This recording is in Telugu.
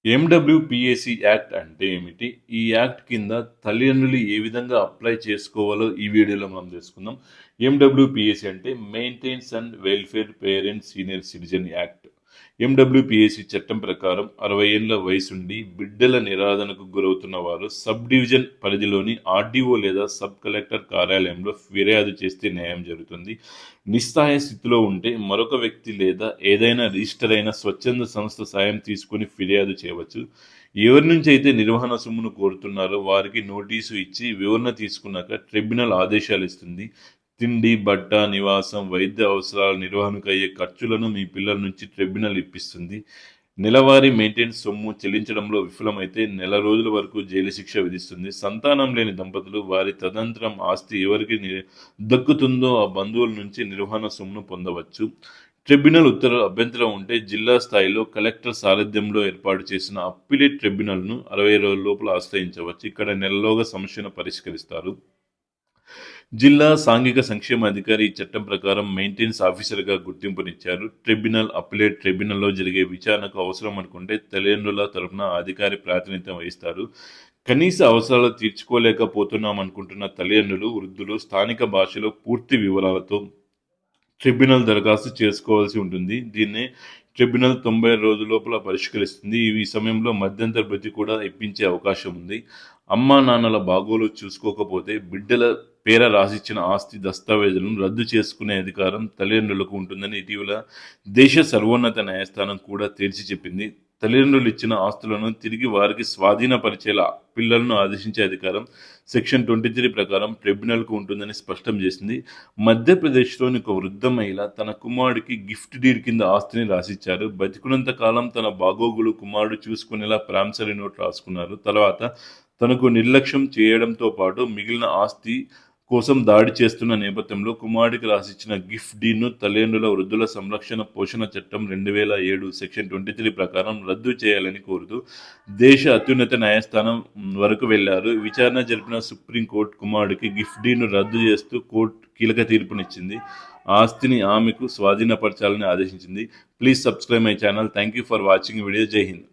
ఎండబ్ల్యూపీఎస్సీ యాక్ట్ అంటే ఏమిటి? ఈ యాక్ట్ కింద తల్లిదండ్రులు ఏ విధంగా అప్లై చేసుకోవాలో ఈ వీడియోలో మనం తెలుసుకుందాం. ఎండబ్ల్యూపీఎస్సీ అంటే maintenance and welfare parents senior citizen act. MWPSC చట్టం ప్రకారం 60 ఏళ్ల వయసుండి బిడ్డల నిరాధరణకు గురవుతున్న వారు సబ్ డివిజన్ పరిధిలోని ఆర్డీఓ లేదా సబ్ కలెక్టర్ కార్యాలయంలో ఫిర్యాదు చేస్తే న్యాయం జరుగుతుంది. నిస్సహాయ స్థితిలో ఉంటే మరొక వ్యక్తి లేదా ఏదైనా రిజిస్టర్ అయిన స్వచ్ఛంద సంస్థ సాయం తీసుకొని ఫిర్యాదు చేయవచ్చు. ఎవరి నుంచి అయితే నిర్వహణ సొమ్మును కోరుతున్నారో వారికి నోటీసు ఇచ్చి వివరణ తీసుకున్నాక ట్రిబ్యునల్ ఆదేశాలు ఇస్తుంది. తిండి, బట్ట, నివాసం, వైద్య అవసరాల నిర్వహణకు అయ్యే ఖర్చులను మీ పిల్లల నుంచి ట్రిబ్యునల్ ఇప్పిస్తుంది. నెలవారీ మెయింటెనెన్స్ సొమ్ము చెల్లించడంలో విఫలమైతే నెల రోజుల వరకు జైలు శిక్ష విధిస్తుంది. సంతానం లేని దంపతులు వారి తదనంతరం ఆస్తి ఎవరికి దక్కుతుందో ఆ బంధువుల నుంచి నిర్వహణ సొమ్మును పొందవచ్చు. ట్రిబ్యునల్ ఉత్తర్వులు అభ్యంతరం ఉంటే జిల్లా స్థాయిలో కలెక్టర్ సారథ్యంలో ఏర్పాటు చేసిన అప్పీలేట్ ట్రిబ్యునల్ను 60 రోజుల లోపల ఆశ్రయించవచ్చు. ఇక్కడ నెలలోగా సమస్యను పరిష్కరిస్తారు. జిల్లా సాంఘిక సంక్షేమ అధికారి ఈ చట్టం ప్రకారం మెయింటెనెన్స్ ఆఫీసర్గా గుర్తింపునిచ్చారు. ట్రిబ్యునల్, అప్పీలేట్ ట్రిబ్యునల్లో జరిగే విచారణకు అవసరం అనుకుంటే తల్లిదండ్రుల తరపున అధికారి ప్రాతినిధ్యం వహిస్తారు. కనీస అవసరాలు తీర్చుకోలేకపోతున్నామనుకుంటున్న తల్లిదండ్రులు, వృద్ధులు స్థానిక భాషలో పూర్తి వివరాలతో ట్రిబ్యునల్ దరఖాస్తు చేసుకోవాల్సి ఉంటుంది. దీన్నే ట్రిబ్యునల్ 90 రోజుల లోపల పరిష్కరిస్తుంది. ఈ సమయంలో మధ్యంతర భృతి కూడా ఇప్పించే అవకాశం ఉంది. అమ్మా నాన్నల బాగోలు చూసుకోకపోతే బిడ్డల పేర రాసిచ్చిన ఆస్తి దస్తావేజులను రద్దు చేసుకునే అధికారం తల్లిదండ్రులకు ఉంటుందని ఇటీవల దేశ సర్వోన్నత న్యాయస్థానం కూడా తేల్చి చెప్పింది. తల్లిదండ్రులు ఇచ్చిన ఆస్తులను తిరిగి వారికి స్వాధీనపరిచేలా పిల్లలను ఆదేశించే అధికారం సెక్షన్ 23 ప్రకారం ట్రిబ్యునల్కు ఉంటుందని స్పష్టం చేసింది. మధ్యప్రదేశ్లోని ఒక వృద్ధ మహిళ తన కుమారుడికి గిఫ్ట్ డీడ్ కింద ఆస్తిని రాసిచ్చారు. బతికున్నంత కాలం తన బాగోగులు కుమారుడు చూసుకునేలా ప్రామిసరీ నోట్ రాసుకున్నారు. తర్వాత తనకు నిర్లక్ష్యం చేయడంతో పాటు మిగిలిన ఆస్తి కోసం దాడి చేస్తున్న నేపథ్యంలో కుమారుడికి రాసిచ్చిన గిఫ్ట్ డీడ్ను తల్లిదండ్రుల వృద్ధుల సంరక్షణ పోషణ చట్టం 2007 సెక్షన్ 23 ప్రకారం రద్దు చేయాలని కోరుతూ దేశ అత్యున్నత న్యాయస్థానం వరకు వెళ్లారు. విచారణ జరిపిన సుప్రీంకోర్టు కుమారుడికి గిఫ్ట్ డీడ్ను రద్దు చేస్తూ కోర్టు కీలక తీర్పునిచ్చింది. ఆస్తిని ఆమెకు స్వాధీనపరచాలని ఆదేశించింది. Please subscribe my channel. Thank you for watching video. జై హింద్.